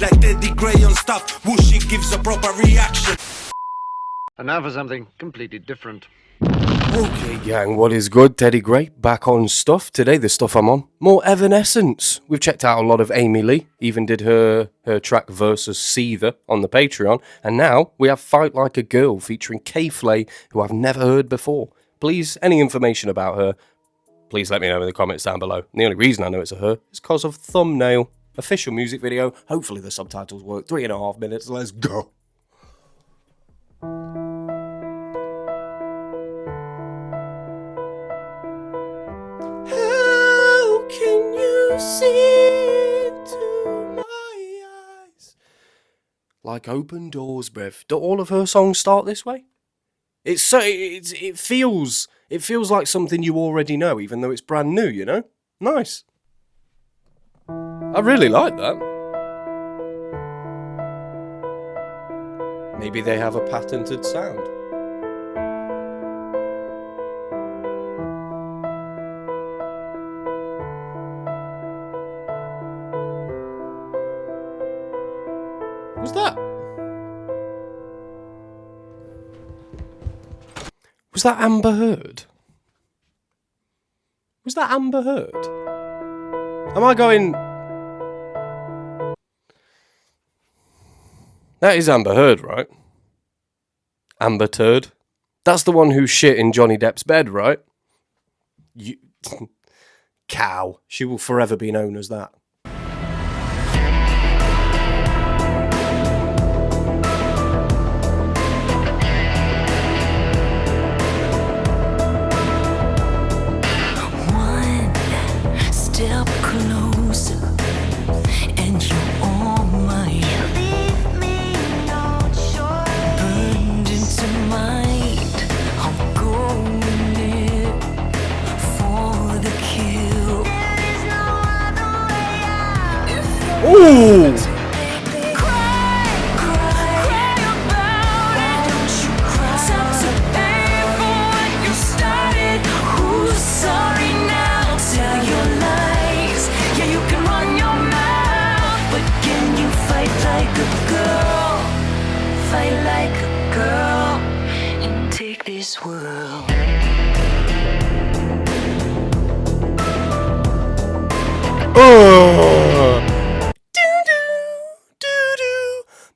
Like Teddy Gray on stuff, Whooshy gives a proper reaction. And now for something completely different. Okay, gang, what is good? Teddy Gray, back on stuff. Today, the stuff I'm on, more Evanescence. We've checked out a lot of Amy Lee, even did her track Versus Seether on the Patreon, and now we have Fight Like a Girl featuring K.Flay, who I've never heard before. Please, any information about her, please let me know in the comments down below. And the only reason I know it's a her is because of thumbnail. Official music video, hopefully the subtitles work, 3.5 minutes, let's go. Can you see into my eyes? Like open doors, bruv. Do all of her songs start this way? It feels like something you already know, even though it's brand new, you know? Nice. I really like that. Maybe they have a patented sound. Was that Amber Heard? Was that Amber Heard? Am I going... That is Amber Heard, right? Amber Turd. That's the one who shit in Johnny Depp's bed, right? You... Cow. She will forever be known as that. Ooh!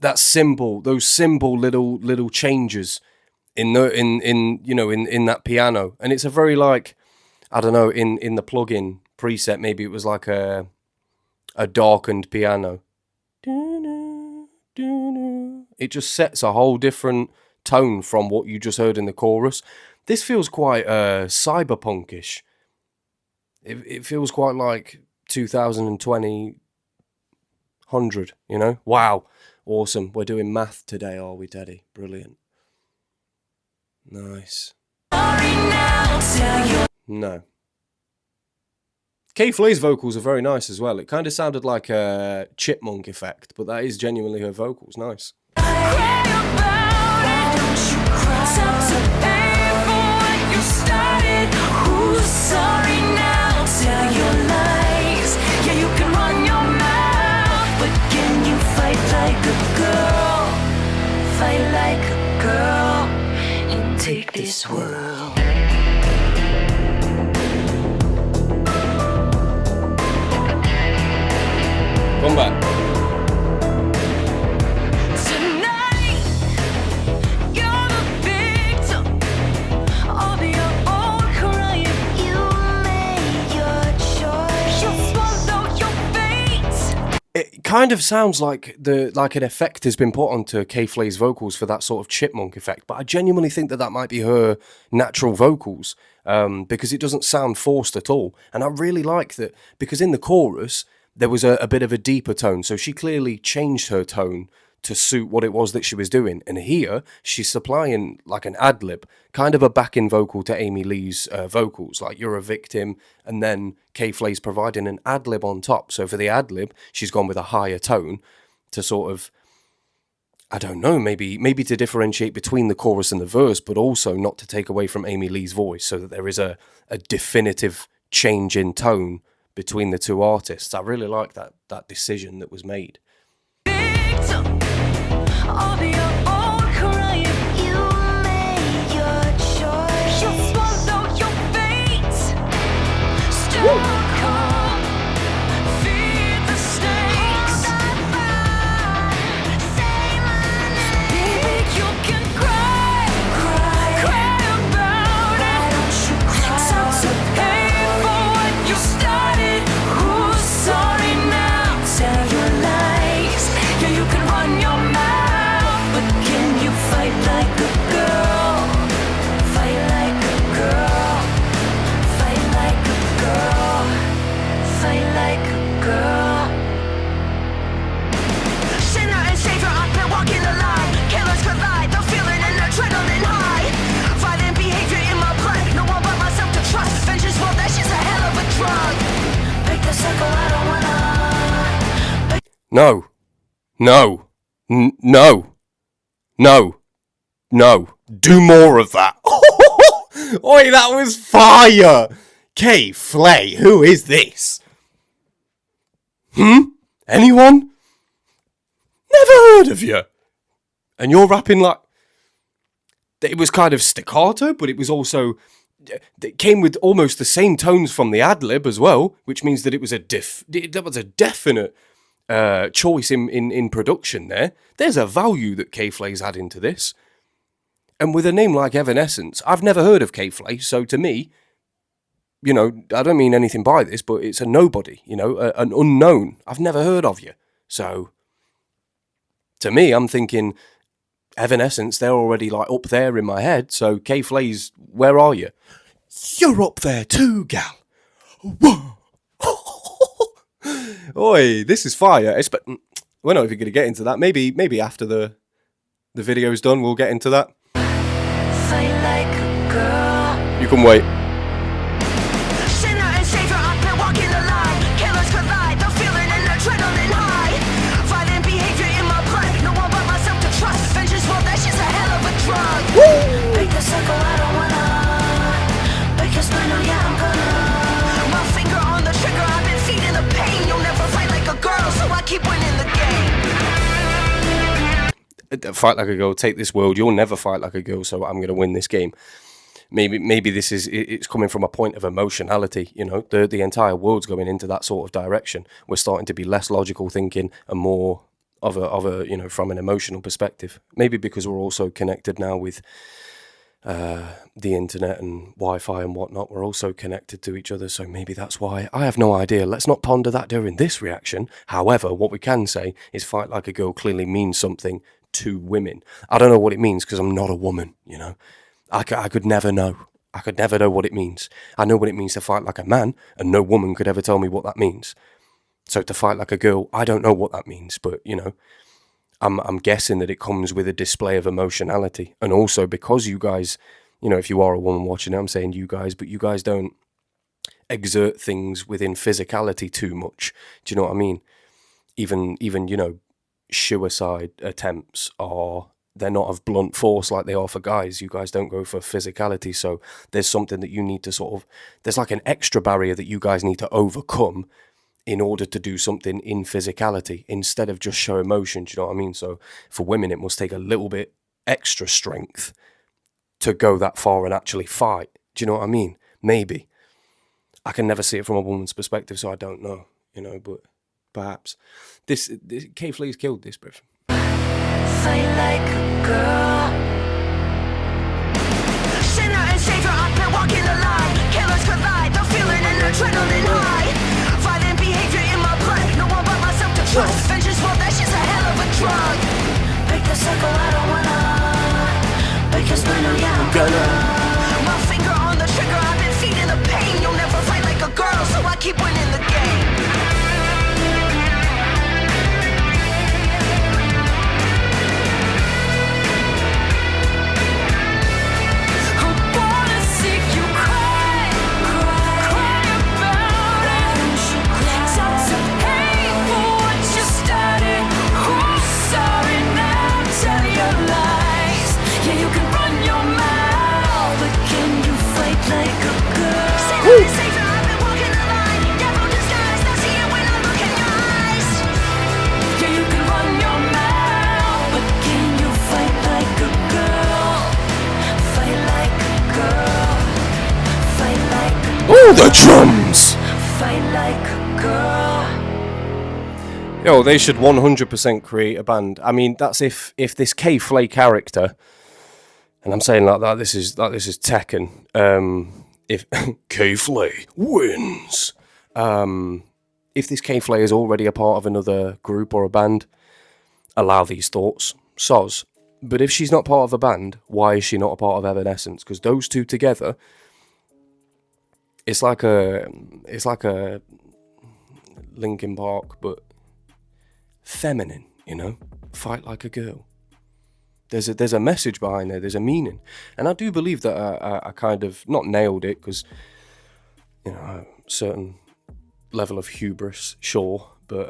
That symbol, those simple little changes in that piano, and it's a very like, I don't know, in the plugin preset, maybe it was like a darkened piano. It just sets a whole different tone from what you just heard in the chorus. This feels quite cyberpunkish. It feels quite like 2020, 100, you know? Wow. Awesome. We're doing math today, are we, Daddy? Brilliant. Nice. No. K.Flay's vocals are very nice as well. It kind of sounded like a chipmunk effect, but that is genuinely her vocals. Nice. Take this world. Come back. Tonight, you're the victim of your own crime. You made your choice. You swallowed your fate. It kind of sounds like an effect has been put onto K.Flay's vocals for that sort of chipmunk effect, but I genuinely think that might be her natural vocals, because it doesn't sound forced at all. And I really like that, because in the chorus there was a bit of a deeper tone, so she clearly changed her tone to suit what it was that she was doing. And here she's supplying like an ad-lib, kind of a backing vocal to Amy Lee's vocals, like "You're a Victim," and then K.Flay's providing an ad-lib on top. So for the ad-lib, she's gone with a higher tone to sort of, I don't know, maybe to differentiate between the chorus and the verse, but also not to take away from Amy Lee's voice, so that there is a definitive change in tone between the two artists. I really like that decision that was made. This No. No. No. No. No. Do more of that. Oi, that was fire! K.Flay, who is this? Anyone? Never heard of you. And you're rapping like... It was kind of staccato, but it was also... It came with almost the same tones from the ad-lib as well, which means that it was that was a definite choice in production there. There's a value that K.Flay's adding to this. And with a name like Evanescence, I've never heard of K.Flay, so to me, you know, I don't mean anything by this, but it's a nobody, you know, an unknown. I've never heard of you. So, to me, I'm thinking, Evanescence, they're already like up there in my head, so K.Flay's, where are you? You're up there too, gal. Whoa. Oi, this is fire. We're not even going to get into that. Maybe after the video's done, we'll get into that. Fight like a girl. You can wait. Sinner and savior, I've been walking the line. Killers collide, the feeling and adrenaline high. Violent behavior in my blood, no one but myself to trust. Vengeance, well, that's just a hell of a drug. Break the cycle, I don't wanna. Break your spine, oh yeah, I'm gonna. My finger on the trigger, I've been feeding the pain. You'll never fight like a girl, so I keep winning the game. Fight like a girl, take this world. You'll never fight like a girl, so I'm going to win this game. Maybe this is, it's coming from a point of emotionality, you know, the entire world's going into that sort of direction. We're starting to be less logical thinking and more of a you know, from an emotional perspective. Maybe because we're also connected now with the internet and Wi-Fi and whatnot. We're also connected to each other, so maybe that's why. I have no idea. Let's not ponder that during this reaction. However, what we can say is fight like a girl clearly means something to women. I don't know what it means because I'm not a woman, you know. I could never know. I could never know what it means. I know what it means to fight like a man, and no woman could ever tell me what that means. So to fight like a girl, I don't know what that means, but, you know, I'm guessing that it comes with a display of emotionality. And also because you guys, you know, if you are a woman watching it, I'm saying you guys, but you guys don't exert things within physicality too much. Do you know what I mean? Even you know, suicide attempts they're not of blunt force like they are for guys. You guys don't go for physicality, so there's something that you need to sort of, there's like an extra barrier that you guys need to overcome in order to do something in physicality instead of just show emotion. Do you know what I mean? So for women, it must take a little bit extra strength to go that far and actually fight. Do you know what I mean? Maybe. I can never see it from a woman's perspective, so I don't know, you know, but perhaps. This K.Flay's killed this, bruv. Fight like a girl. Sinner and savior, I've been walking the line. Killers collide, the feeling and adrenaline high. Violent behavior in my blood, no one but myself to trust. Vengeance, well, that's just a hell of a drug. Break the cycle, I don't wanna. Break your spine, oh yeah, I'm gonna. My finger on the trigger, I've been feeding the pain. You'll never fight like a girl, so I keep winning the game. Ooh, the drums! Fight like a girl. Yo, they should 100% create a band. I mean, that's if this K.Flay character, and I'm saying like that, this is Tekken. If K.Flay wins, if this K.Flay is already a part of another group or a band, allow these thoughts, soz. But if she's not part of a band, why is she not a part of Evanescence? Because those two together, it's like a Linkin Park, but feminine, you know? Fight like a girl. There's a message behind there, there's a meaning. And I do believe that I kind of, not nailed it, because, you know, a certain level of hubris, sure, but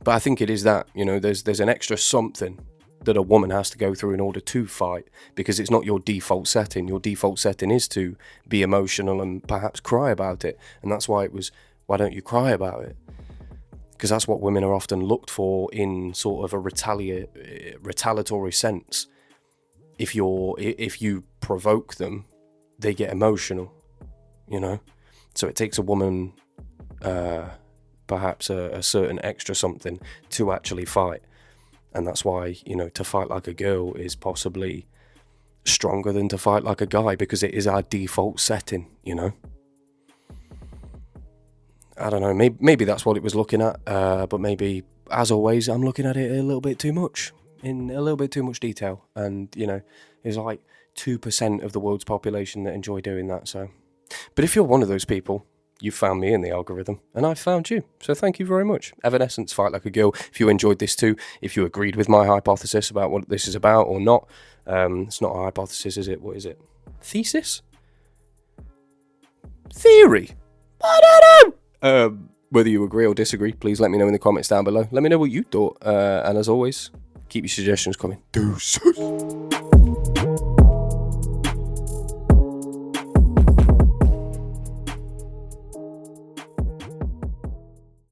But I think it is that, you know, there's an extra something that a woman has to go through in order to fight, because it's not your default setting. Your default setting is to be emotional and perhaps cry about it. And that's why it was, why don't you cry about it? Because that's what women are often looked for in sort of a retaliatory sense. If you provoke them, they get emotional, you know? So it takes a woman, perhaps a certain extra something to actually fight. And that's why, you know, to fight like a girl is possibly stronger than to fight like a guy, because it is our default setting, you know? I don't know, maybe that's what it was looking at, but maybe, as always, I'm looking at it a little bit too much, in a little bit too much detail. And, you know, there's like 2% of the world's population that enjoy doing that, so. But if you're one of those people, you found me in the algorithm, and I found you. So thank you very much. Evanescence, Fight Like a Girl. If you enjoyed this too, if you agreed with my hypothesis about what this is about or not. It's not a hypothesis, is it? What is it? Thesis? Theory? I don't know! Whether you agree or disagree, please let me know in the comments down below. Let me know what you thought. And as always, keep your suggestions coming. Deuces.